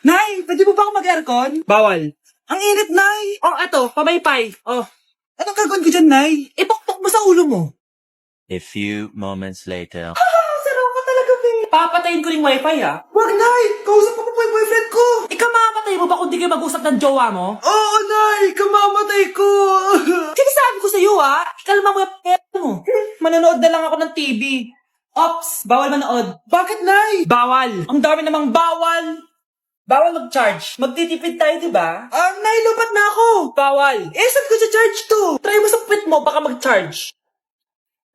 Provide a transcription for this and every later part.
Nay, pwede mo ba ako mag-aircon? Bawal. Ang init, Nay! Oh, eto, pamaypay. Oh. Anong gagawin ko dyan, Nay? Ipokpok mo sa ulo mo. A few moments later. Sarap ka talaga, babe. Papatayin ko rin wifi, ha? Wag, Nay! Kausap mo po yung boyfriend ko! Ikaw mamamatay mo ba kung di kayo mag-usap ng jowa mo? Oo, Nay! Kamamatay ko! Sinasabi ko sa'yo, ha? Kalma mo yung mo. Manonood na lang ako ng TV. Ops, bawal manood. Bakit, Nay? Bawal. Ang dami namang bawal. Bawal mag-charge. Magtitipid tayo, di ba? Nay, lupat na ako! Bawal. Saan ko sa charge to? Try mo sa puwit mo, baka mag-charge.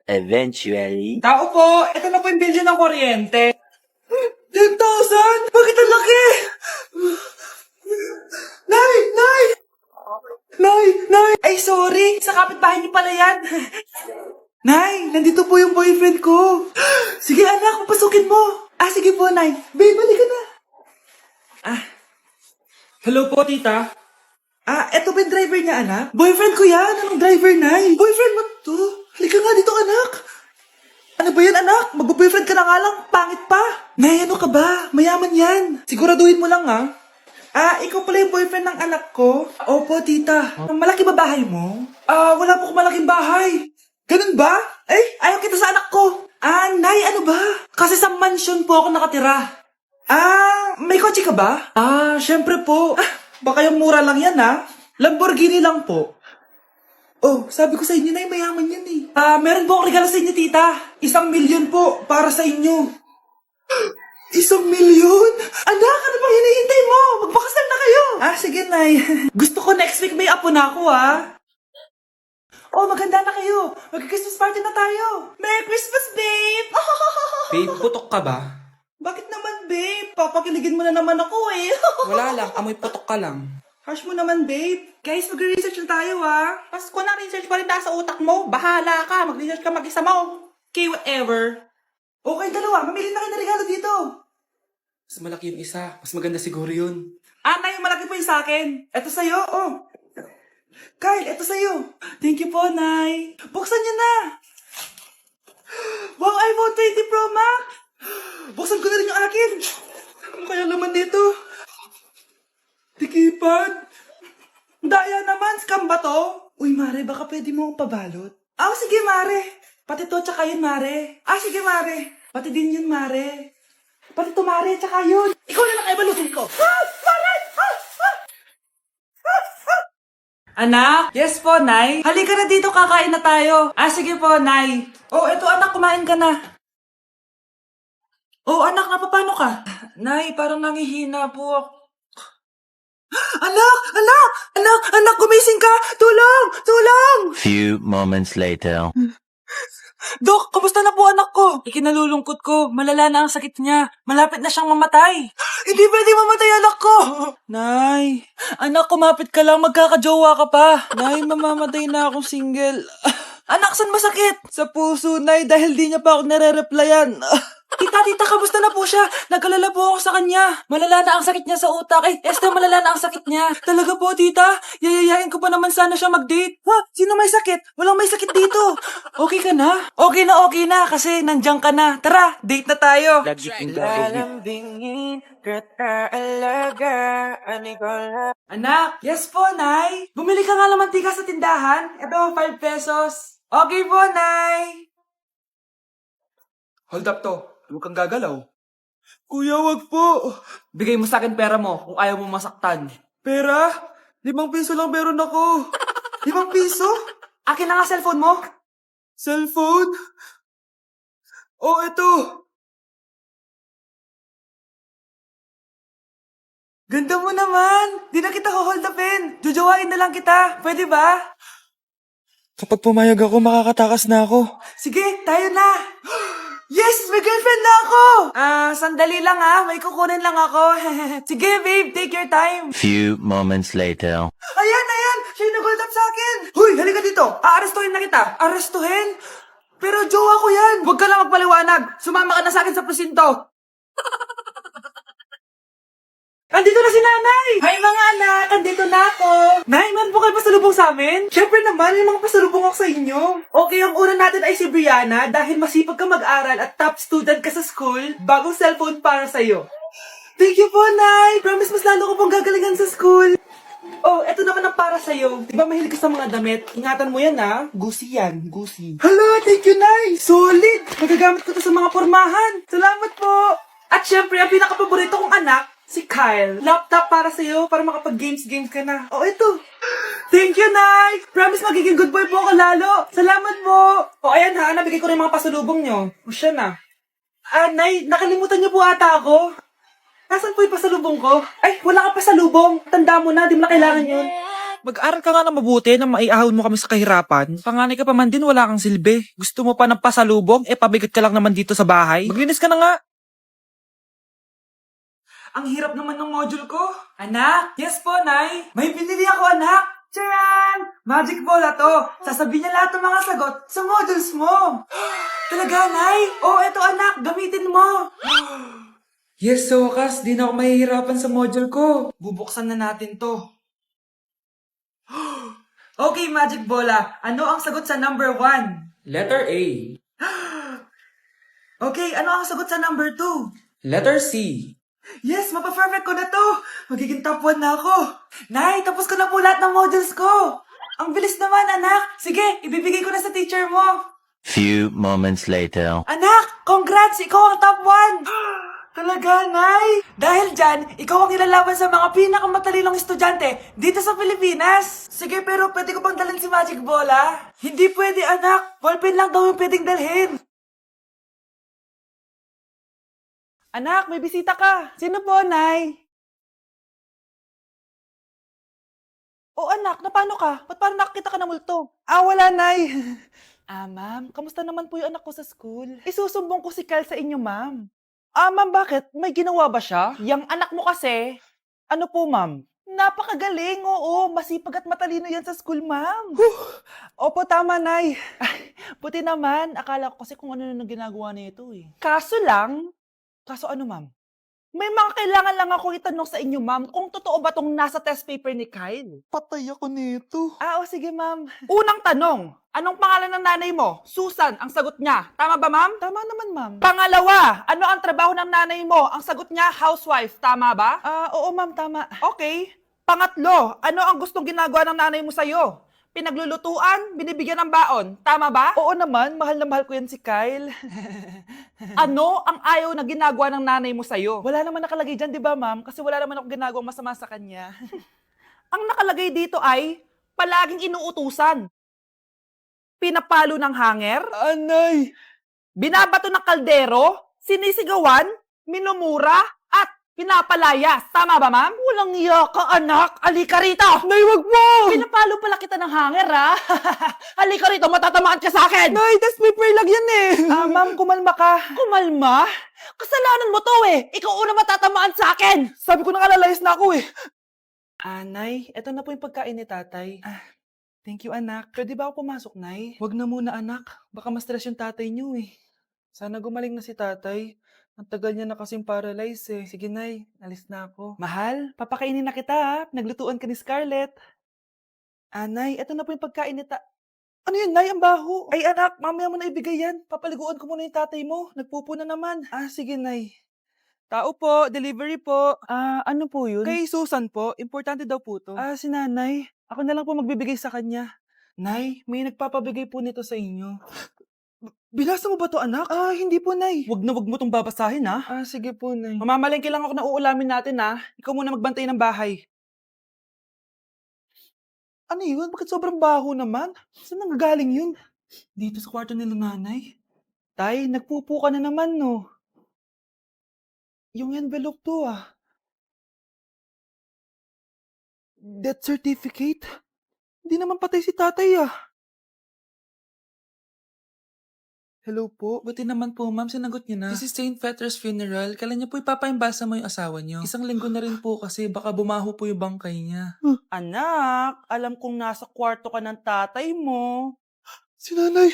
Eventually. Tao po, ito na po yung bill ng kuryente. 10,000? Bakit ang laki? Nay! Nay! Nay! Nay! Ay, sorry. Sa kapitbahay niyo pala yan. Nay! Nandito po yung boyfriend ko! Sige, anak, papasukin mo! Sige po, Nay. Babe, balik ka na! Hello po, tita. Eto ba yung driver niya, anak? Boyfriend ko yan! Anong driver, Nay? Boyfriend mo to? Halika nga dito, anak! Ano ba yan, anak? Mag-boyfriend ka na nga lang, pangit pa! Nay, ano ka ba? Mayaman yan! Siguraduhin mo lang, ha? Ikaw pala yung boyfriend ng anak ko? Opo, tita. Malaki ba bahay mo? Wala po akong malaking bahay. Ganun ba? Ayaw kita sa anak ko. Nay, ano ba? Kasi sa mansion po ako nakatira. May kotse ka ba? Syempre po. Baka yung mura lang yan, ha? Lamborghini lang po. Oh, sabi ko sa inyo, Nay, mayaman yan eh. Meron po akong regalo sa inyo, tita. 1,000,000 po, para sa inyo. 1,000,000? Anak, ano bang hinihintay mo? Magpakasal na kayo. Sige, Nay. Gusto ko next week may apo na ako, ha? Oh, maganda na kayo. Mag-Christmas party na tayo. Merry Christmas, babe! Babe, putok ka ba? Bakit naman, babe? Papakiligin mo na naman ako, eh. Wala lang, amoy putok ka lang. Harsh mo naman, babe. Guys, mag-research na tayo, ha? Pasko na research pa rin nasa utak mo. Bahala ka, mag-research ka mag-isa mo. Okay, whatever. Okay, dalawa. Mamili na kayo ng regalo dito. Mas malaki yung isa. Mas maganda siguro yun. Nay, malaki po yung sa akin. Ito sa'yo, oh. Kyle, ito sa'yo. Thank you po, Nay. Buksan niyo na. Wow, iPhone 20 Pro Max. Buksan ko na rin yung akin. Ano kaya laman dito? Tikipad. Daya naman, scam ba to? Uy, Mare, baka pwede mo akong pabalot. Sige, Mare. Pati to, tsaka yun, Mare. Sige, Mare. Pati din yun, Mare. Pati to, Mare, tsaka yun. Ikaw na lang ay balutin ko. Mare! Anak? Yes po, Nay. Halika na dito, kakain na tayo. Sige po, Nay. Eto anak, kumain ka na. Anak, napapano ka? Nay, parang nangihina po ako. Anak, gumising ka! Tulong! Few moments later. Dok, kamusta na po anak ko? Ikinalulungkot ko, malala na ang sakit niya. Malapit na siyang mamatay. Hindi pwede mamatay anak ko! Nay, anak, kumapit ka lang, magkakajowa ka pa. Nay, mamamatay na akong single. Anak, saan masakit? Sa puso, Nay, dahil di niya pa ako nare-replyan. Tita, kamusta na po siya? Nag-alala po ako sa kanya. Malala na ang sakit niya sa utak. Esther, malala na ang sakit niya. Talaga po, tita? Yayayain ko pa naman sana siya mag-date. Sino may sakit? Walang may sakit dito. Okay ka na? Okay na, kasi nandiyan ka na. Tara, date na tayo. Lalambingin kita alaga, Anak, yes po, Nay. Bumili ka nga lang mantika sa tindahan. Ito, 5 pesos. Okay po, Nay. Hold up to. Huwag kang gagalaw. Kuya, wag po. Bigay mo sa akin pera mo kung ayaw mo masaktan. Pera? 5 piso lang meron ako. 5 piso? Akin na nga cellphone mo. Cellphone? Ito. Ganda mo naman. Di na kita hold upin. Jojowain na lang kita. Pwede ba? Kapag pumayag ako, makakatakas na ako. Sige, tayo na. Yes, may girlfriend na ako. Sandali lang may kukunin lang ako. Sige, babe, take your time. Few moments later. Ayan, siya yung nag-hold up sa akin. Huy, halika dito. Aarestuhin na kita. Arestuhin? Pero jowa ko yan. Huwag ka lang magpaliwanag. Sumama ka na sa akin sa presinto. Andito na si nanay! Hi mga anak! Andito na ako! Nay, man po kayo pasalubong sa amin? Siyempre naman, may mga pasalubong ako sa inyo. Okay, ang una natin ay si Brianna dahil masipag ka mag-aral at top student ka sa school, bagong cellphone para sa'yo. Thank you po, Nay! Promise mas lalo ko pong gagalingan sa school. Oh, eto naman ang para sa'yo. Di ba mahilig ka sa mga damit? Ingatan mo yan, ha? Gucci yan, Gucci. Hala, thank you, Nay! Solid! Magagamit ko to sa mga pormahan. Salamat po! At syempre, ang pinakapaborito kong anak, si Kyle. Laptop para sa'yo, para makapag-games-games ka na. Oh, eto. Thank you, Nay! Promise magiging good boy po ako lalo. Salamat po! O, ayan ha, nabigay ko rin mga pasalubong nyo. O, siya na. Ah, Nay, nakalimutan niyo po ata ako. Nasaan po yung pasalubong ko? Ay, wala ka pasalubong. Tanda mo na, di mo na kailangan yun. Mag-aral ka nga na mabuti na maiahon mo kami sa kahirapan. Panganay ka pa man din, wala kang silbi. Gusto mo pa ng pasalubong? Pabigat ka lang naman dito sa bahay. Maglinis ka na nga. Ang hirap naman ng module ko. Anak? Yes po, Nay. May binili ako, anak. Tiyan! Magic bola to. Sasabihin niya lahat ng mga sagot sa modules mo. Talaga, Nay? Oh, eto anak. Gamitin mo. Yes, so wakas. Di na ako mahihirapan sa module ko. Bubuksan na natin to. Okay, Magic Bola. Ano ang sagot sa number 1? Letter A. Okay, ano ang sagot sa number 2? Letter C. Yes, mapa-perfect ko na to. Magiging top 1 na ako. Nay, tapos ko na po lahat ng modules ko. Ang bilis naman, anak. Sige, ibibigay ko na sa teacher mo. Few moments later. Anak, congrats! Ikaw ang top 1! Talaga, Nay? Dahil dyan, ikaw ang ilalaban sa mga pinakamatalinong estudyante dito sa Pilipinas. Sige, pero pwede ko bang dalhin si Magic Bola? Hindi pwede, anak. Ballpen lang daw yung pwedeng dalhin. Anak, may bisita ka. Sino po, Nay? Oh, anak, napano ka? Ba't parang nakakita ka ng multo? Ah, wala, Nay. Ma'am, kamusta naman po yung anak ko sa school? Isusumbong ko si Kyle sa inyo, ma'am. Ma'am, bakit? May ginawa ba siya? Yang anak mo kasi. Ano po, ma'am? Napakagaling, oo. Masipag at matalino yan sa school, ma'am. Opo, tama, Nay. Ay, buti naman. Akala ko kasi kung ano na ginagawa nito eh. Kaso ano, ma'am? May mga kailangan lang ako itanong sa inyo, ma'am, kung totoo ba tong nasa test paper ni Kyle. Patay ako nito. O sige, ma'am. Unang tanong, anong pangalan ng nanay mo? Susan, ang sagot niya. Tama ba, ma'am? Tama naman, ma'am. Pangalawa, ano ang trabaho ng nanay mo? Ang sagot niya, housewife. Tama ba? Oo, ma'am, tama. Okay. Pangatlo, ano ang gustong ginagawa ng nanay mo sa'yo? Pinaglulutuan, binibigyan ng baon. Tama ba? Oo naman, mahal na mahal ko yan si Kyle. Ano ang ayaw na ginagawa ng nanay mo sa'yo? Wala naman nakalagay dyan, di ba, ma'am? Kasi wala naman ako ginagawang masama sa kanya. Ang nakalagay dito ay palaging inuutusan. Pinapalo ng hanger. Anay! Binabato ng kaldero, sinisigawan, minumura, at pinapalayas. Tama ba, ma'am? Walang iya ka, anak. Halika rito. Nay, wag mo. Pinapalo pala kita ng hanger, ha? Halika rito, matatamaan ka sa akin. Nay, test paper lang yan eh. Ma'am, kumalma ka. Kumalma? Kasalanan mo to eh. Ikaw una matatamaan sa akin. Sabi ko na kalalayas na ako eh. Nay, eto na po yung pagkain ni tatay. Thank you, anak. Pwede ba ako pumasok, Nay? Wag na muna, anak. Baka ma-stress yung tatay niyo eh. Sana gumaling na si tatay. Ang tagal niya na kasing paralyzed eh. Sige, Nay. Alis na ako. Mahal, papakainin na kita ha. Naglutuan ka ni Scarlett. Nay, eto na po yung pagkain ni Ano yun, Nay? Ang baho. Ay, anak, mamaya mo na ibigay yan. Papaliguan ko muna yung tatay mo. Nagpupo na naman. Sige, Nay. Tao po, delivery po. Ano po yun? Kay Susan po, importante daw po to. Si nanay. Ako na lang po magbibigay sa kanya. Nay, may nagpapabigay po nito sa inyo. Binasa mo ba to, anak? Hindi po, Nay. Wag na wag mo tong babasahin, ha? Sige po, Nay. Mamamalengke lang ako na uulamin natin, ha? Ikaw muna magbantay ng bahay. Ano yun? Bakit sobrang baho naman? Saan nanggagaling yun? Dito sa kwarto nila nanay. Tay, nagpupo ka na naman, no? Yung envelope to, Death certificate? Hindi naman patay si tatay, Hello po. Buti naman po, ma'am. Sinagot niyo na. This is St. Peter's Funeral. Kailan niyo po ipapaimbasa mo yung asawa niyo? Isang linggo na rin po kasi baka bumaho po yung bangkay niya. Anak, alam kong nasa kwarto ka ng tatay mo. Si nanay.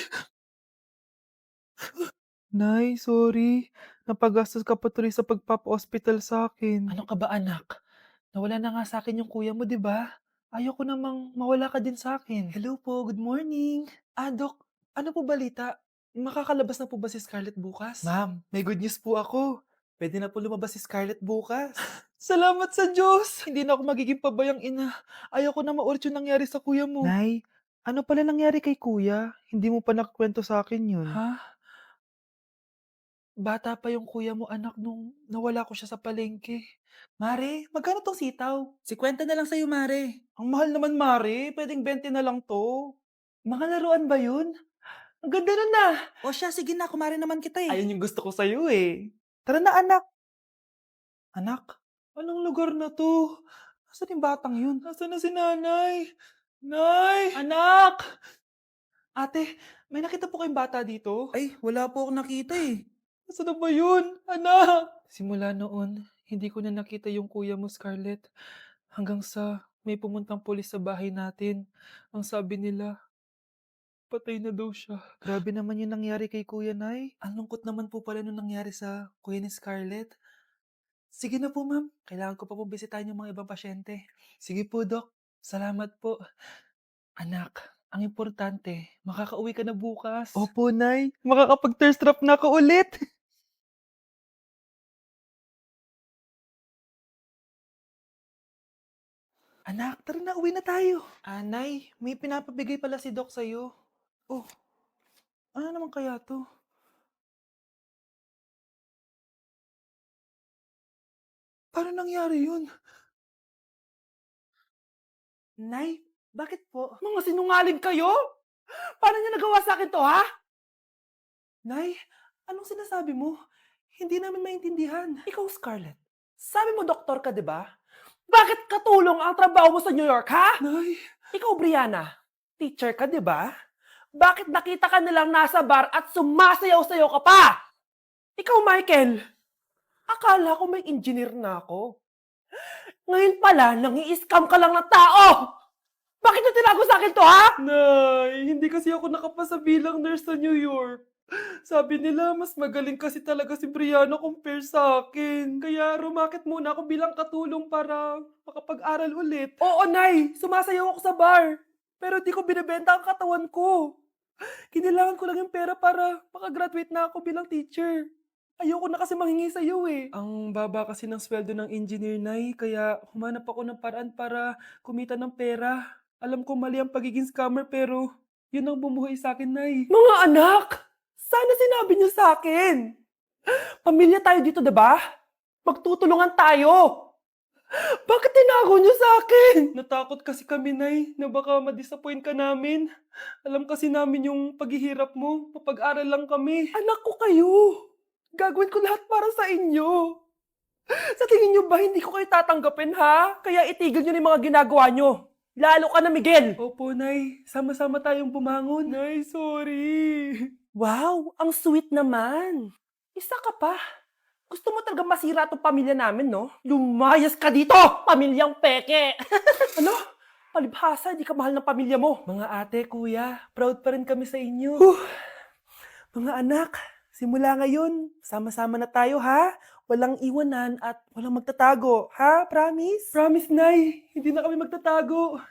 Nay, sorry. Napagastos ka pa tuloy sa pagpapa-hospital sa akin. Ano ka ba, anak? Nawala na nga sa akin yung kuya mo, di ba? Ayoko namang mawala ka din sa akin. Hello po, good morning. Dok, ano po balita? Makakalabas na po ba si Scarlett bukas? Ma'am, may good news po ako. Pwede na po lumabas si Scarlett bukas. Salamat sa Diyos! Hindi na ako magiging pabayang ina. Ayoko na maulit yung nangyari sa kuya mo. Nay, ano pala nangyari kay kuya? Hindi mo pa nakwento sa akin yun. Ha? Bata pa yung kuya mo anak nung nawala ko siya sa palengke. Mare, magkano tong sitaw? 50 na lang sa'yo, Mare. Ang mahal naman, Mare. Pwedeng 20 na lang to. Mga laruan ba yun? Ang ganda nun na. O siya, sige na, kumare naman kita eh. Ayun yung gusto ko sa'yo eh. Tara na, anak. Anak, anong lugar na to? Nasaan yung batang yun? Nasaan na si nanay? Nay! Anak! Ate, may nakita po kayong bata dito? Ay, wala po akong nakita eh. Nasaan na ba yun? Anak! Simula noon, hindi ko na nakita yung kuya mo, Scarlett. Hanggang sa may pumuntang pulis sa bahay natin. Ang sabi nila, patay na daw siya. Grabe naman yung nangyari kay Kuya Nay. Ang lungkot naman po pala nung nangyari sa kuya ni Scarlett. Sige na po, ma'am. Kailangan ko pa po bisitahin yung mga ibang pasyente. Sige po, Dok. Salamat po. Anak, ang importante, makakauwi ka na bukas. Opo, Nay. Makakapag-thirst trap na ako ulit. Anak, tara na, uwi na tayo. Nay, may pinapabigay pala si Doc sa'yo. Oh, ano naman kaya to? Paano nangyari yun? Nay, bakit po? Mga sinungaling kayo? Paano niya nagawa sa akin to, ha? Nay, anong sinasabi mo? Hindi namin maintindihan. Ikaw, Scarlett. Sabi mo doktor ka, di ba? Bakit katulong ang trabaho mo sa New York, ha? Nay. Ikaw, Brianna. Teacher ka, di ba? Bakit nakita ka nilang nasa bar at sumasayaw-sayaw ka pa? Ikaw, Michael. Akala ko may engineer na ako. Ngayon pala, nangi-scam ka lang ng tao! Bakit niyo tinago sa akin to, ha? Nay, hindi kasi ako nakapasa bilang nurse sa New York. Sabi nila, mas magaling kasi talaga si Brianna compare sa akin. Kaya rumakit muna ako bilang katulong para makapag-aral ulit. Oo, Nay. Sumasayaw ako sa bar. Pero di ko binibenta ang katawan ko. Kinilangan ko lang yung pera para makagraduate na ako bilang teacher. Ayoko na kasi manghingi sa'yo eh. Ang baba kasi ng sweldo ng engineer, Nay. Kaya humanap ako ng paraan para kumita ng pera. Alam ko mali ang pagiging scammer pero yun ang bumuhay sa akin, Nay. Mga anak! Sana sinabi niyo sa akin. Pamilya tayo dito, 'di ba? Magtutulungan tayo. Bakit tinago niyo sa akin? Natakot kasi kami, Nay, na baka ma-disappoint ka namin. Alam kasi namin yung paghihirap mo. Mapag-aral lang kami. Anak ko kayo. Gagawin ko lahat para sa inyo. Sa tingin niyo ba hindi ko kayo tatanggapin, ha? Kaya itigil niyo na yung mga ginagawa niyo. Lalo ka na, Miguel. Opo, Nay. Sama-sama tayong bumangon. Nay, sorry. Wow, ang sweet naman. Isa ka pa. Gusto mo talaga masira itong pamilya namin, no? Lumayas ka dito, pamilyang peke! Ano? Palibhasa, di ka mahal ng pamilya mo. Mga ate, kuya, proud pa rin kami sa inyo. Mga anak, simula ngayon, sama-sama na tayo, ha? Walang iwanan at walang magtatago, ha? Promise? Promise, Nay. Hindi na kami magtatago.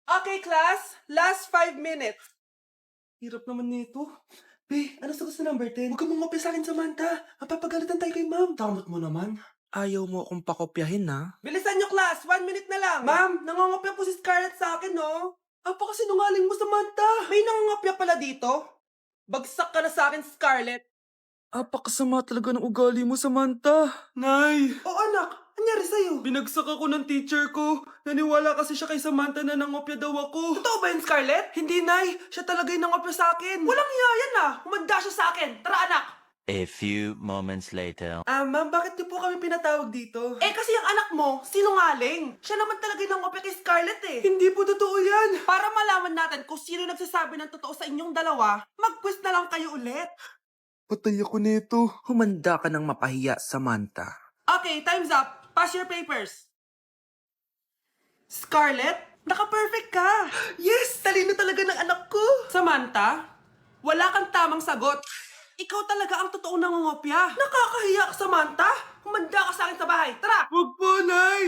Okay, class. Last 5 minutes. Hirap naman nito. Be, ano sa gusto number 10? Huwag ka mong sa akin, Samantha. Mapapagalitan tayo kay ma'am. Tamot mo naman. Ayaw mo akong pakopyahin ha? Bilisan nyo, class. 1 minute na lang. Ma'am, nangangopya po si Scarlett sa akin, no? Apakasinungaling mo, Samantha. May nangangopya pala dito? Bagsak ka na sa akin, Scarlett. Apakasama talaga ng ugali mo, Samantha. Nay! Oo, anak. Anyari sa'yo? Binagsak ako ng teacher ko. Naniwala kasi siya kay Samantha na nangopya daw ako. Totoo ba yun, Scarlett? Hindi, Nay. Siya talaga yung nangopya sa akin. Walang iya yan, ah. Humanda siya sa akin. Tara, anak. A few moments later. Ma'am, bakit niyo po kami pinatawag dito? Eh, kasi ang anak mo, sinungaling. Siya naman talaga yung nangopya kay Scarlett, eh. Hindi po totoo yan. Para malaman natin kung sino nagsasabi ng totoo sa inyong dalawa, mag-quiz na lang kayo ulit. Patay ako nito. Humanda ka ng mapahiya, Samantha. Okay, time's up. Pass your papers. Scarlett, naka-perfect ka. Yes, talino talaga ng anak ko. Samantha, wala kang tamang sagot. Ikaw talaga ang totoong nangungopya. Nakakahiya ka, Samantha. Humanda ka sa akin sa bahay. Tara! Huwag po, Nay.